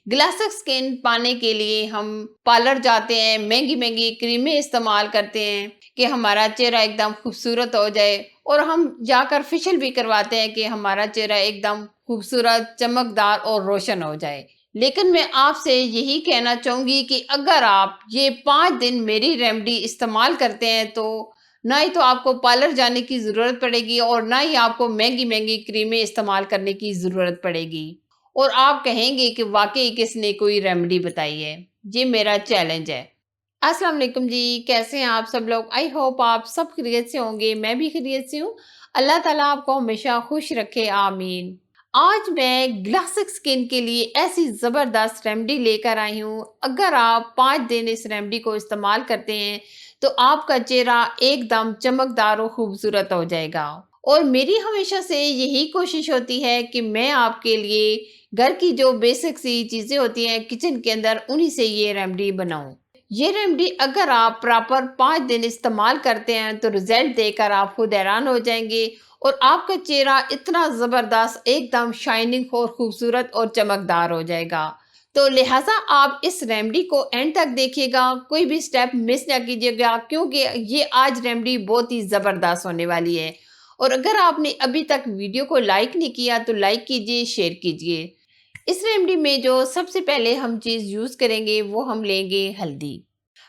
ग्लासिक skin पाने के लिए हम पार्लर जाते हैं, महंगी महंगी क्रीमें इस्तेमाल करते हैं कि हमारा चेहरा एकदम खूबसूरत हो जाए, और हम जाकर फेशियल भी करवाते हैं कि हमारा चेहरा एकदम खूबसूरत, चमकदार और रोशन हो जाए। लेकिन मैं आपसे यही कहना चाहूँगी कि अगर आप ये 5 दिन मेरी रेमेडी इस्तेमाल करते हैं तो ना ही तो आपको पार्लर जाने की ज़रूरत पड़ेगी और ना ही आपको महंगी-महंगी क्रीमें इस्तेमाल करने की ज़रूरत पड़ेगी। और आप कहेंगे कि वाक़ई किसने कोई रेमेडी बताई है। ये मेरा चैलेंज है। अस्सलाम वालेकुम जी, कैसे हैं आप सब लोग? आई होप आप सब खैरियत से होंगे, मैं भी खैरियत से हूँ। अल्लाह ताला आपको हमेशा खुश रखे, आमीन। आज मैं ग्लासिक स्किन के लिए ऐसी ज़बरदस्त रेमेडी लेकर आई हूँ। अगर आप 5 दिन इस रेमेडी को इस्तेमाल करते हैं तो आपका चेहरा एकदम चमकदार और खूबसूरत हो जाएगा। और मेरी हमेशा से यही कोशिश होती है कि मैं आपके लिए घर की जो बेसिक सी चीज़ें होती हैं किचन के अंदर, उन्हीं से ये रेमेडी बनाऊं। ये रेमेडी अगर आप प्रॉपर 5 दिन इस्तेमाल करते हैं तो रिजल्ट देखकर आप खुद हैरान हो जाएंगे, और आपका चेहरा इतना ज़बरदस्त एकदम शाइनिंग और खूबसूरत और चमकदार हो जाएगा। तो लिहाजा आप इस रेमेडी को एंड तक देखिएगा, कोई भी स्टेप मिस ना कीजिएगा, क्योंकि ये आज रेमेडी बहुत ही ज़बरदस्त होने वाली है। और अगर आपने अभी तक वीडियो को लाइक नहीं किया तो लाइक कीजिए, शेयर कीजिए। इस रेमेडी में जो सबसे पहले हम चीज़ यूज़ करेंगे वो हम लेंगे हल्दी।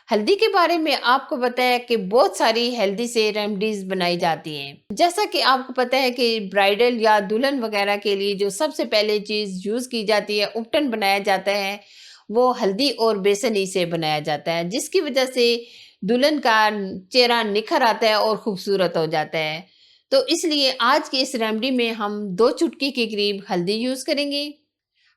हल्दी के बारे में आपको पता है कि बहुत सारी हेल्दी से रेमेडीज बनाई जाती हैं। जैसा कि आपको पता है कि ब्राइडल या दुल्हन वगैरह के लिए जो सबसे पहले चीज़ यूज़ की जाती है, उपटन बनाया जाता है, वो हल्दी और बेसन ही से बनाया जाता है, जिसकी वजह से दुल्हन का चेहरा निखर आता है और खूबसूरत हो जाता है। तो इसलिए आज की इस रेमेडी में हम 2 चुटकी के करीब हल्दी यूज़ करेंगे।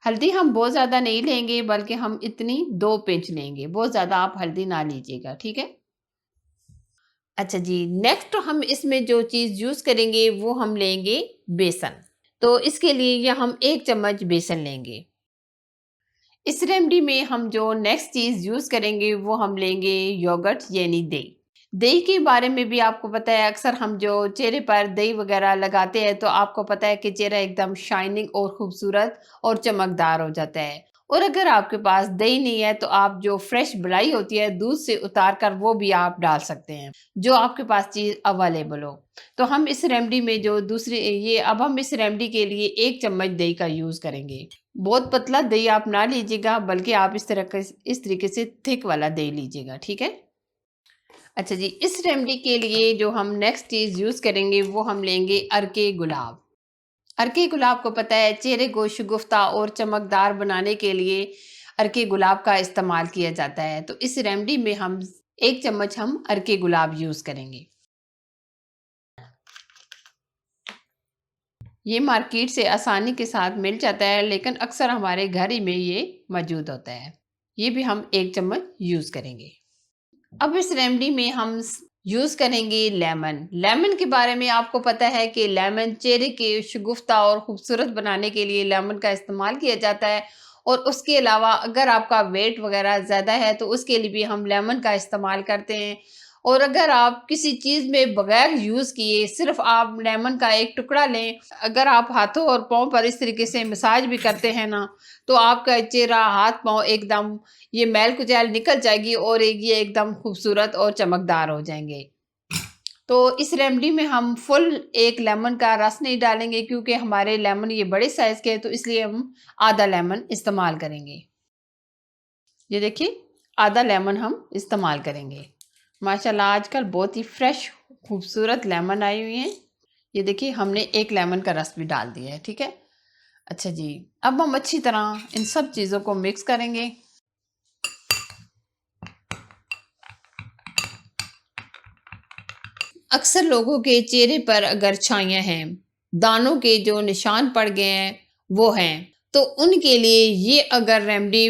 हल्दी हम बहुत ज़्यादा नहीं लेंगे, बल्कि हम इतनी 2 पिंच लेंगे, बहुत ज़्यादा आप हल्दी ना लीजिएगा, ठीक है? अच्छा जी, नेक्स्ट हम इसमें जो चीज़ यूज़ करेंगे वो हम लेंगे बेसन। तो इसके लिए ये हम 1 चम्मच बेसन लेंगे। इस रेमेडी में हम जो नेक्स्ट चीज़ यूज़ करेंगे वो हम लेंगे योगर्ट यानी दही। दही के बारे में भी आपको पता है, अक्सर हम जो चेहरे पर दही वगैरह लगाते हैं तो आपको पता है कि चेहरा एकदम शाइनिंग और खूबसूरत और चमकदार हो जाता है। और अगर आपके पास दही नहीं है तो आप जो फ्रेश मलाई होती है दूध से उतार कर वो भी आप डाल सकते हैं, जो आपके पास चीज़ अवेलेबल हो। तो हम इस रेमेडी में जो दूसरी ये अब हम इस रेमेडी के लिए 1 चम्मच दही का यूज़ करेंगे। बहुत पतला दही आप ना लीजिएगा, बल्कि आप इस तरीके से थिक वाला दही लीजिएगा, ठीक है? अच्छा जी, इस रेमेडी के लिए जो हम नेक्स्ट चीज़ यूज़ करेंगे वो हम लेंगे अर्के गुलाब। अर्के गुलाब को पता है चेहरे को शगुफ्ता और चमकदार बनाने के लिए अर्के गुलाब का इस्तेमाल किया जाता है। तो इस रेमेडी में हम 1 चम्मच हम अर्के गुलाब यूज़ करेंगे। ये मार्केट से आसानी के साथ मिल जाता है, लेकिन अक्सर हमारे घर ही में ये मौजूद होता है। ये भी हम 1 चम्मच यूज़ करेंगे। अब इस रेमेडी में हम यूज़ करेंगे लेमन। लेमन के बारे में आपको पता है कि लेमन चेहरे के शगुफ्ता और खूबसूरत बनाने के लिए लेमन का इस्तेमाल किया जाता है। और उसके अलावा अगर आपका वेट वगैरह ज़्यादा है तो उसके लिए भी हम लेमन का इस्तेमाल करते हैं। और अगर आप किसी चीज़ में बगैर यूज़ किए सिर्फ आप लेमन का एक टुकड़ा लें, अगर आप हाथों और पाँव पर इस तरीके से मसाज भी करते हैं ना, तो आपका चेहरा, हाथ पाँव एकदम ये मैल कुचैल निकल जाएगी और ये एकदम खूबसूरत और चमकदार हो जाएंगे। तो इस रेमेडी में हम फुल 1 लेमन का रस नहीं डालेंगे, क्योंकि हमारे लेमन ये बड़े साइज़ के हैं, तो इसलिए हम आधा लेमन इस्तेमाल करेंगे। ये देखिए, आधा लेमन हम इस्तेमाल करेंगे। माशाल्लाह आजकल बहुत ही फ्रेश खूबसूरत लेमन आई हुई हैं। ये देखिए, हमने 1 लेमन का रस भी डाल दिया है, ठीक है? अच्छा जी, अब हम अच्छी तरह इन सब चीज़ों को मिक्स करेंगे। अक्सर लोगों के चेहरे पर अगर छाइयाँ हैं, दानों के जो निशान पड़ गए हैं, वो हैं, तो उनके लिए ये अगर रेमेडी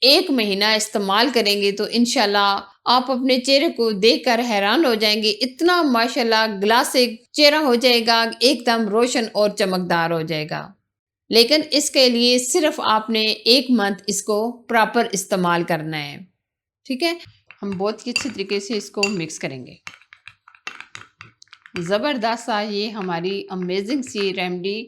1 महीना इस्तेमाल करेंगे तो इंशाल्लाह आप अपने चेहरे को देखकर हैरान हो जाएंगे। इतना माशाल्लाह ग्लासिक चेहरा हो जाएगा, एकदम रोशन और चमकदार हो जाएगा। लेकिन इसके लिए सिर्फ आपने 1 मंथ इसको प्रॉपर इस्तेमाल करना है, ठीक है? हम बहुत ही अच्छी तरीके से इसको मिक्स करेंगे। ज़बरदस्त सा ये हमारी अमेजिंग सी रेमेडी